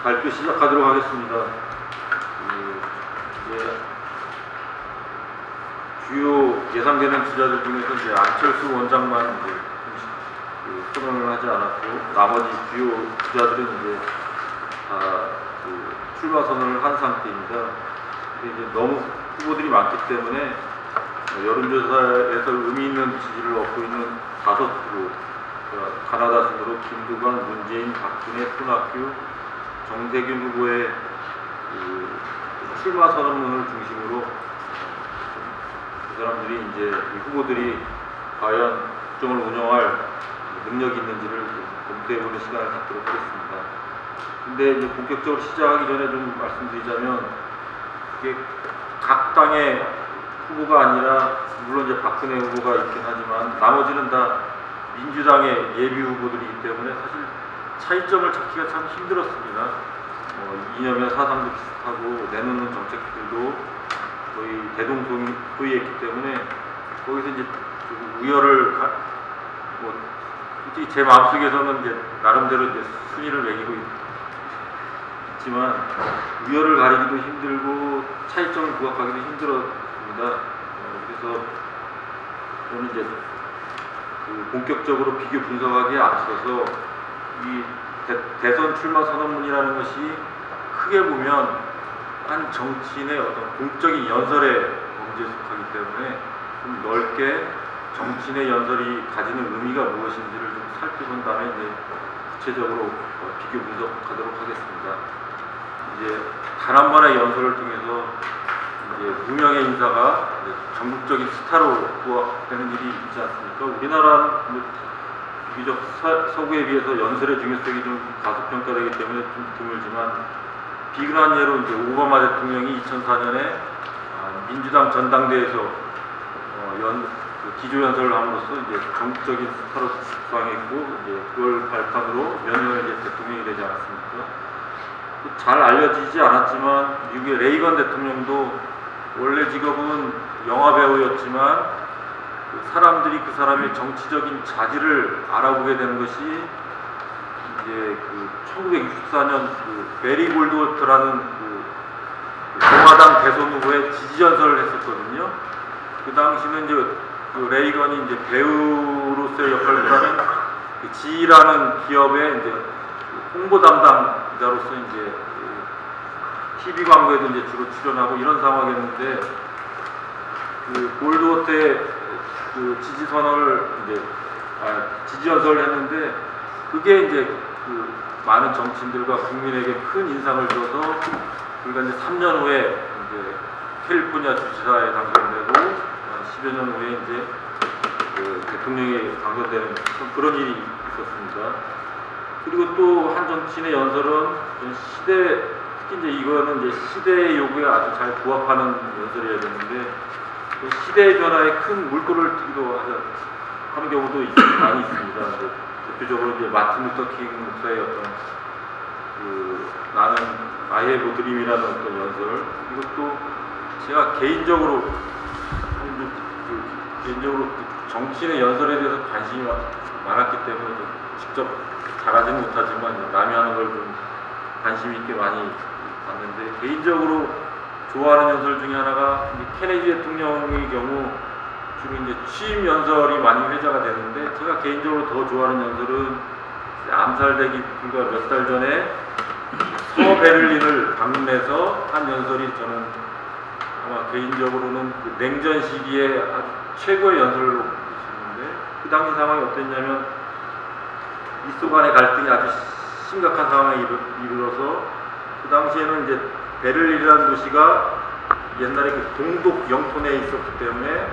발표 시작하도록 하겠습니다. 이제 주요 예상되는 주자들 중에서 이제 안철수 원장만 이제 선언을 하지 않았고, 나머지 주요 주자들은 이제 다 출마 선언을 한 상태입니다. 근데 이제 너무 후보들이 많기 때문에 여론조사에서 의미 있는 지지를 얻고 있는 5프로, 가나다 순으로 김두관, 문재인, 박근혜, 손학규, 정세균 후보의 출마 선언문을 중심으로 그 사람들이 이제 이 후보들이 과연 국정을 운영할 능력이 있는지를 검토해보는 시간을 갖도록 하겠습니다. 근데 이제 본격적으로 시작하기 전에 좀 말씀드리자면, 이게 각 당의 후보가 아니라, 물론 이제 박근혜 후보가 있긴 하지만 나머지는 다 민주당의 예비 후보들이기 때문에 사실 차이점을 찾기가 참 힘들었습니다. 이념의 사상도 비슷하고 내놓는 정책들도 거의 대동소이했기 때문에 거기서 이제 우열을 솔직히 제 마음속에서는 이제 나름대로 이제 순위를 매기고 있지만 우열을 가리기도 힘들고 차이점을 부각하기도 힘들었습니다. 그래서 저는 이제 본격적으로 비교 분석하기에 앞서서 이 대선 출마 선언문이라는 것이 크게 보면 한 정치인의 어떤 공적인 연설에 범죄에 속하기 때문에 좀 넓게 정치인의 연설이 가지는 의미가 무엇인지를 좀 살펴본 다음에 이제 구체적으로 비교 분석하도록 하겠습니다. 이제 단 한 번의 연설을 통해서 이제 무명의 인사가 전국적인 스타로 부각되는 일이 있지 않습니까? 우리나라는 비교적 서구에 비해서 연설의 중요성이 좀 과소평가되기 때문에 좀 드물지만, 비근한 예로 이제 오바마 대통령이 2004년에 민주당 전당대회에서 기조 연설을 함으로써 이제 전국적인 스타로 수상했고, 이제 그걸 발판으로 몇 년을 이제 대통령이 되지 않았습니까? 잘 알려지지 않았지만 미국의 레이건 대통령도 원래 직업은 영화 배우였지만 사람들이 그 사람의 정치적인 자질을 알아보게 된 것이 이제 1964년 베리 골드워터라는 공화당 대선 후보의 지지 연설을 했었거든요. 그 당시는 이제 레이건이 이제 배우로서의 역할보다는 지라는 기업의 이제 홍보 담당자로서 이제 TV 광고에도 이제 주로 출연하고 이런 상황이었는데, 골드워터의 지지 선언을 이제 지지 연설을 했는데, 그게 이제 많은 정치인들과 국민에게 큰 인상을 줘서 불과 이제 3년 후에 이제 캘리포니아 주지사에 당선되고 10여 년 후에 이제 대통령이 당선되는 그런 일이 있었습니다. 그리고 또 한 정치인의 연설은 특히 이제 이거는 이제 시대의 요구에 아주 잘 부합하는 연설이어야 되는데, 시대의 변화에 큰 물꼬를 트기도 하는 경우도 많이 있습니다. 대표적으로 이제 마틴 루터 킹 목사의 어떤 나는 I have a dream이라는 어떤 연설, 이것도 제가 개인적으로 정치인의 연설에 대해서 관심이 많았기 때문에 직접 잘하지는 못하지만 남이 하는 걸 좀 관심 있게 많이 봤는데, 개인적으로 좋아하는 연설 중에 하나가 케네디 대통령의 경우 주로 이제 취임 연설이 많이 회자가 되는데, 제가 개인적으로 더 좋아하는 연설은 암살되기 불과 몇 달 전에 서베를린을 방문해서 한 연설이 저는 아마 개인적으로는 냉전 시기에 아주 최고의 연설로 있었는데, 그 당시 상황이 어땠냐면 미소 간의 갈등이 아주 심각한 상황에 이르러서, 그 당시에는 이제 베를린이라는 도시가 옛날에 동독 영토내에 있었기 때문에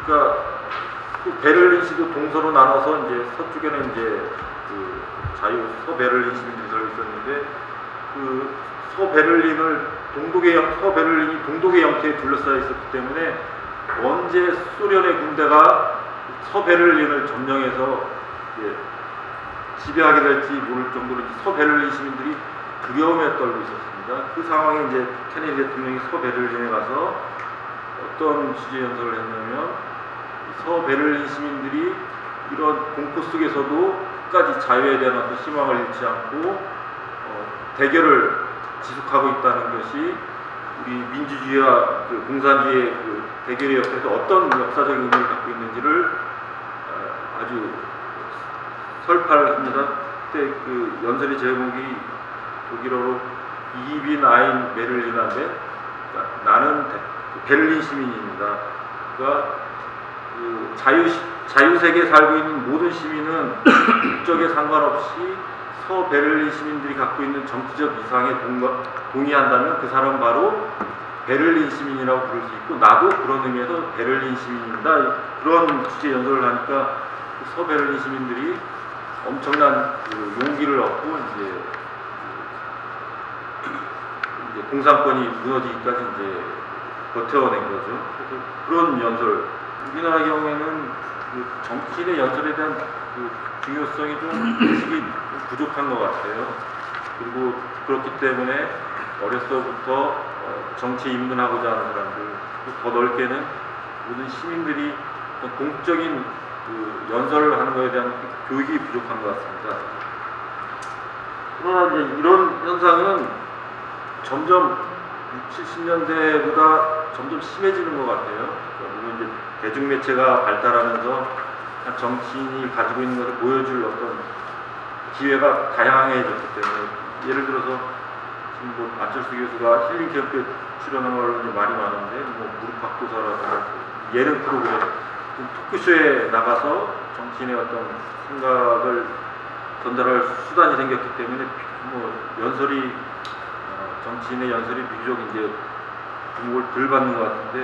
그러니까 베를린시도 동서로 나눠서 이제 서쪽에는 이제 서베를린 시민들이 살고 있었는데, 서베를린이 동독의 영토에 둘러싸여 있었기 때문에 언제 소련의 군대가 서베를린을 점령해서 지배하게 될지 모를 정도로 서베를린 시민들이 두려움에 떨고 있었습니다. 그 상황에 이제 케네디 대통령이 서베를린에 가서 어떤 취재 연설을 했냐면, 서베를린 시민들이 이런 공포 속에서도 끝까지 자유에 대한 어떤 희망을 잃지 않고 대결을 지속하고 있다는 것이 우리 민주주의와 그 공산주의의 그 대결의 역사에서 어떤 역사적 의미를 갖고 있는지를 아주 설파합니다. 그때 그 연설의 제목이 독일어로 이빈 아인 베를린인데, 그러니까 나는 베를린 시민입니다. 그러니까 그 자유세계에 살고 있는 모든 시민은 국적에 상관없이 서베를린 시민들이 갖고 있는 정치적 이상에 동의한다면 그 사람 바로 베를린 시민이라고 부를 수 있고, 나도 그런 의미에서 베를린 시민입니다. 그런 주제 연설을 하니까 서베를린 시민들이 엄청난 그 용기를 얻고 이제 공산권이 무너지기까지 이제 버텨낸 거죠. 그런 연설. 우리나라 경우에는 그 정치인의 연설에 대한 그 중요성이 좀 인식이 부족한 것 같아요. 그리고 그렇기 때문에 어려서부터 정치에 입문하고자 하는 사람들, 더 넓게는 모든 시민들이 공적인 그 연설을 하는 것에 대한 교육이 부족한 것 같습니다. 그러나 이제 이런 현상은 점점 60, 70년대보다 점점 심해지는 것 같아요. 물론 이제 대중매체가 발달하면서 정치인이 가지고 있는 것을 보여줄 어떤 기회가 다양해졌기 때문에, 예를 들어서 지금 뭐 안철수 교수가 힐링 캠프에 출연한 걸로 이제 말이 많은데, 뭐 무릎팍도사라든가 예능 프로그램, 토크쇼에 나가서 정치인의 어떤 생각을 전달할 수단이 생겼기 때문에 뭐 연설이 정치인의 연설이 비교적 이제 주목을 덜 받는 것 같은데,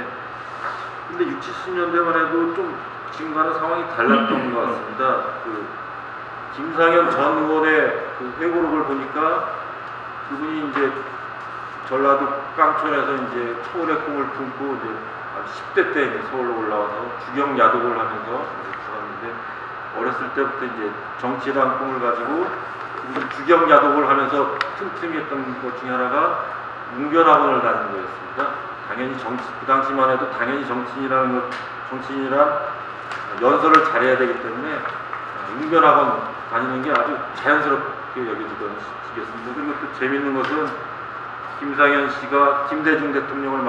근데 60, 70년대만 해도 좀 지금과는 상황이 달랐던 것 같습니다. 그 김상현 전 의원의 그 회고록을 보니까 그분이 이제 전라도 깡촌에서 이제 초원의 꿈을 품고 이제 10대 때 이제 서울로 올라와서 주경 야독을 하면서 살았는데, 어렸을 때부터 이제 정치란 꿈을 가지고 주경 야독을 하면서 틈틈이 했던 것 중에 하나가 웅변학원을 다니는 거였습니다. 당연히 그 당시만 해도 당연히 정치인이란 연설을 잘해야 되기 때문에 웅변학원 다니는 게 아주 자연스럽게 여겨지던 시기였습니다. 그리고 또 재밌는 것은 김상현 씨가 김대중 대통령을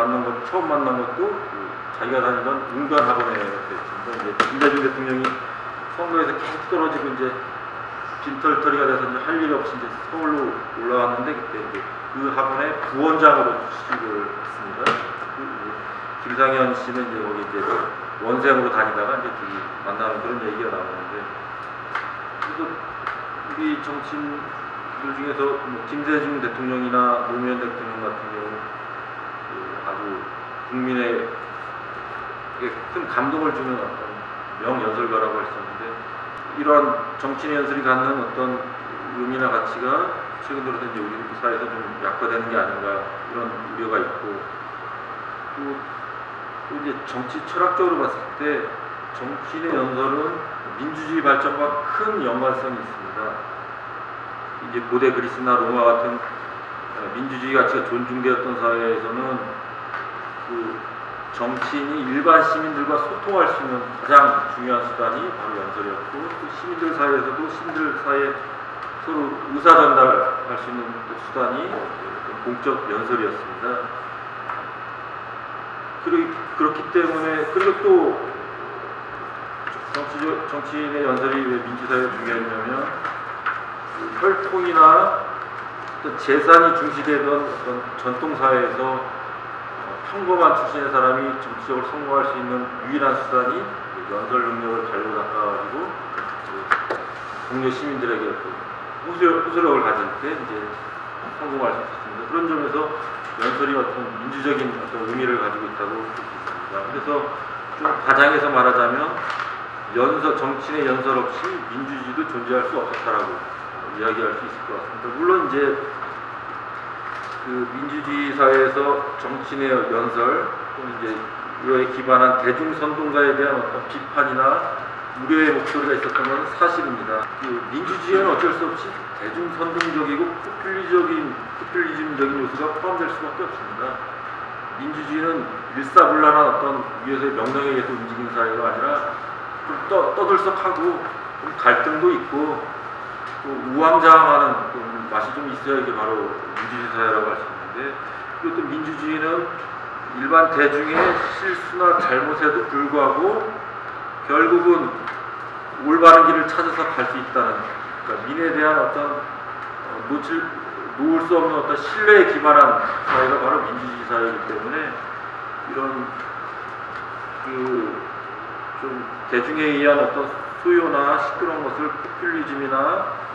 처음 만난 것도 그 자기가 다니던 웅변학원에였습니다. 이제 김대중 대통령이 선거에서 계속 떨어지고 이제 빈털터리가 돼서 이제 할 일이 없이 이제 서울로 올라왔는데, 그때 이제 그 학원의 부원장으로 취직을 했습니다. 김상현 씨는 이제 거기 이제 원생으로 다니다가 이제 둘이 만나는 그런 얘기가 나오는데, 그래서 우리 정치인들 중에서 뭐 김대중 대통령이나 노무현 대통령 같은 경우 아주 국민에게 큰 감동을 주는 어떤 명연설가라고 할 수 있는데, 이러한 정치인의 연설이 갖는 어떤 의미나 가치가 최근 들어서 이제 우리 사회에서 좀 약화되는 게 아닌가, 이런 우려가 있고, 또 이제 정치 철학적으로 봤을 때 정치인의 연설은 민주주의 발전과 큰 연관성이 있습니다. 이제 고대 그리스나 로마 같은 민주주의 가치가 존중되었던 사회에서는 그 정치인이 일반 시민들과 소통할 수 있는 가장 중요한 수단이 바로 연설이었고, 또 시민들 사이에서도 시민들 사이에 서로 의사 전달할 수 있는 수단이 공적 연설이었습니다. 그렇기 때문에, 그리고 또 정치인의 연설이 왜 민주사회에 중요했냐면, 혈통이나 어떤 재산이 중시되던 어떤 전통사회에서 평범한 출신의 사람이 정치적으로 성공할 수 있는 유일한 수단이 연설 능력을 발로 닦아가지고 동료 시민들에게 호소력을 가질 때 이제 성공할 수 있습니다. 그런 점에서 연설이 어떤 민주적인 어떤 의미를 가지고 있다고 볼 수 있습니다. 그래서 좀 과장해서 말하자면 정치인의 연설 없이 민주주의도 존재할 수 없었다라고 이야기할 수 있을 것 같습니다. 물론 이제 그 민주주의 사회에서 정치인의 연설, 또는 이제 이거에 기반한 대중선동가에 대한 어떤 비판이나 우려의 목소리가 있었던 것은 사실입니다. 그 민주주의는 어쩔 수 없이 대중선동적이고 포퓰리즘적인 요소가 포함될 수밖에 없습니다. 민주주의는 일사불란한 어떤 위에서의 명령에 의해서 움직이는 사회가 아니라 좀 떠들썩하고 좀 갈등도 있고, 또 우왕좌왕하는 맛이 좀 있어야 이게 바로 민주주의 사회라고 할 수 있는데, 그리고 또 민주주의는 일반 대중의 실수나 잘못에도 불구하고 결국은 올바른 길을 찾아서 갈 수 있다는, 그러니까 민에 대한 어떤 놓을 수 없는 어떤 신뢰에 기반한 사회가 바로 민주주의 사회이기 때문에, 이런 좀 대중에 의한 어떤 소요나 시끄러운 것을 포퓰리즘이나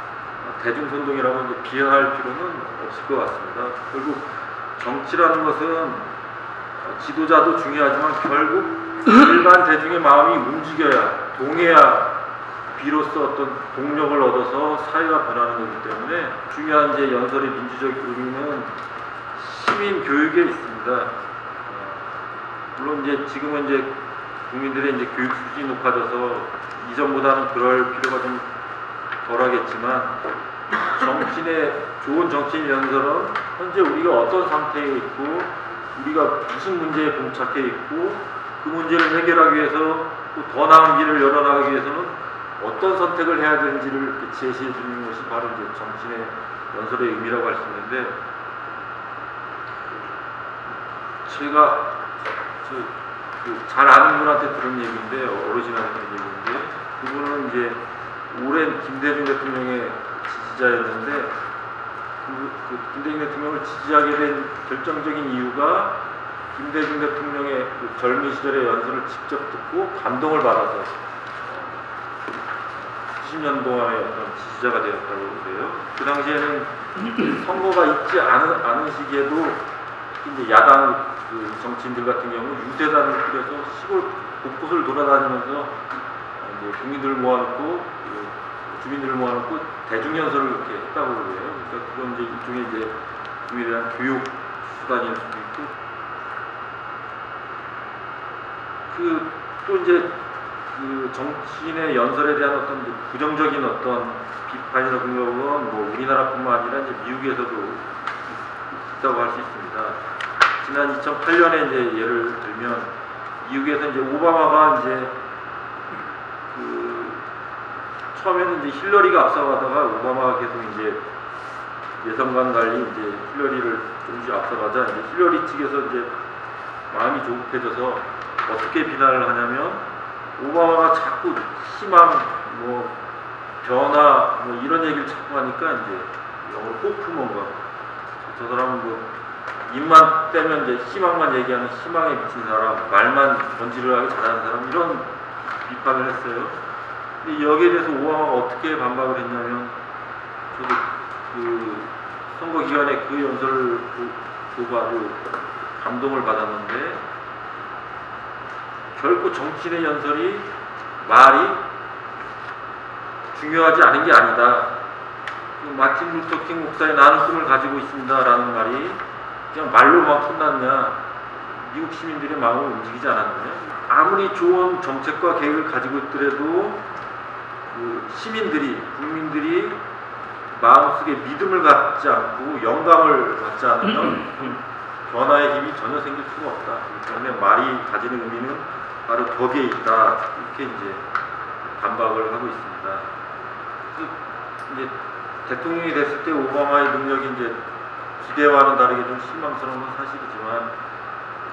대중선동이라고 이제 비하할 필요는 없을 것 같습니다. 결국 정치라는 것은 지도자도 중요하지만 결국 일반 대중의 마음이 움직여야, 동해야 비로소 어떤 동력을 얻어서 사회가 변하는 거기 때문에, 중요한 이제 연설의 민주적 의미는 시민 교육에 있습니다. 물론 이제 지금은 이제 국민들의 이제 교육 수준이 높아져서 이전보다는 그럴 필요가 좀 덜하겠지만, 좋은 정치인 연설은 현재 우리가 어떤 상태에 있고 우리가 무슨 문제에 봉착해 있고 그 문제를 해결하기 위해서 또 더 나은 길을 열어나가기 위해서는 어떤 선택을 해야 되는지를 이렇게 제시해 주는 것이 바로 이제 정치인의 연설의 의미라고 할 수 있는데, 제가 잘 아는 분한테 들은 얘기인데, 어르신한테 들은 얘기인데, 그분은 이제 오랜 김대중 대통령의 지지자였는데, 김대중 대통령을 지지하게 된 결정적인 이유가 김대중 대통령의 젊은 시절의 연설을 직접 듣고 감동을 받아서 90년 동안의 어떤 지지자가 되었다고 그래요. 그 당시에는 선거가 있지 않은 시기에도 이제 야당 정치인들 같은 경우 유세단을 꾸려서 시골 곳곳을 돌아다니면서 이제 국민들을 모아놓고 주민들을 모아놓고 대중연설을 그렇게 했다고 그래요. 그러니까 그건 이제 일종의 이제 국민에 대한 교육 수단일 수도 있고, 또 이제 정치인의 연설에 대한 어떤 부정적인 어떤 비판이나 공격은 뭐 우리나라뿐만 아니라 이제 미국에서도 있다고 할 수 있습니다. 지난 2008년에 이제 예를 들면 미국에서 이제 오바마가 이제 처음에는 이제 힐러리가 앞서가다가 오바마가 계속 이제 예상과는 달리 이제 힐러리를 조금씩 앞서가자 이제 힐러리 측에서 이제 마음이 조급해져서 어떻게 비난을 하냐면, 오바마가 자꾸 희망, 변화, 이런 얘기를 자꾸 하니까 이제 영어로 호프 뭔가, 저 사람은 입만 떼면 이제 희망만 얘기하는 희망에 미친 사람, 말만 번지르르하게 잘하는 사람, 이런 비판을 했어요. 근데 여기에 대해서 오바마가 어떻게 반박을 했냐면, 저도 선거 기간에 그 연설을 보고 아주 감동을 받았는데, 결코 정치인의 연설이 말이 중요하지 않은 게 아니다. 마틴 루터 킹 목사의 나는 꿈을 가지고 있습니다 라는 말이 그냥 말로만 끝났냐, 미국 시민들의 마음을 움직이지 않았느냐. 아무리 좋은 정책과 계획을 가지고 있더라도 국민들이 마음속에 믿음을 갖지 않고 영감을 갖지 않으면 변화의 힘이 전혀 생길 수가 없다. 그렇기 때문에 말이 가지는 의미는 바로 거기에 있다. 이렇게 이제 반박을 하고 있습니다. 이제 대통령이 됐을 때 오바마의 능력이 이제 기대와는 다르게 좀 실망스러운 건 사실이지만,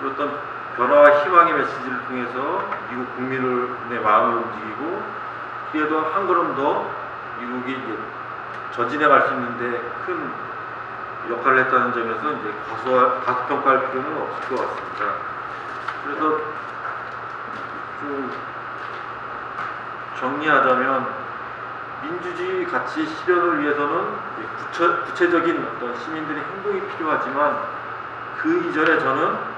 어떤 변화와 희망의 메시지를 통해서 미국 국민의 마음을 움직이고, 그래도 한 걸음 더 미국이 이제 전진해 갈 수 있는데 큰 역할을 했다는 점에서 이제 과소평가할 필요는 없을 것 같습니다. 그래서 좀 정리하자면, 민주주의 가치 실현을 위해서는 구체적인 어떤 시민들의 행동이 필요하지만, 그 이전에 저는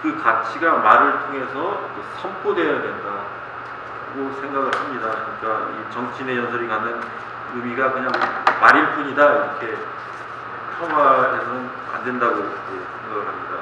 그 가치가 말을 통해서 선포되어야 된다고 생각을 합니다. 그러니까 이 정치인의 연설이 갖는 의미가 그냥 말일 뿐이다, 이렇게 폄하해서는 안 된다고 생각을 합니다.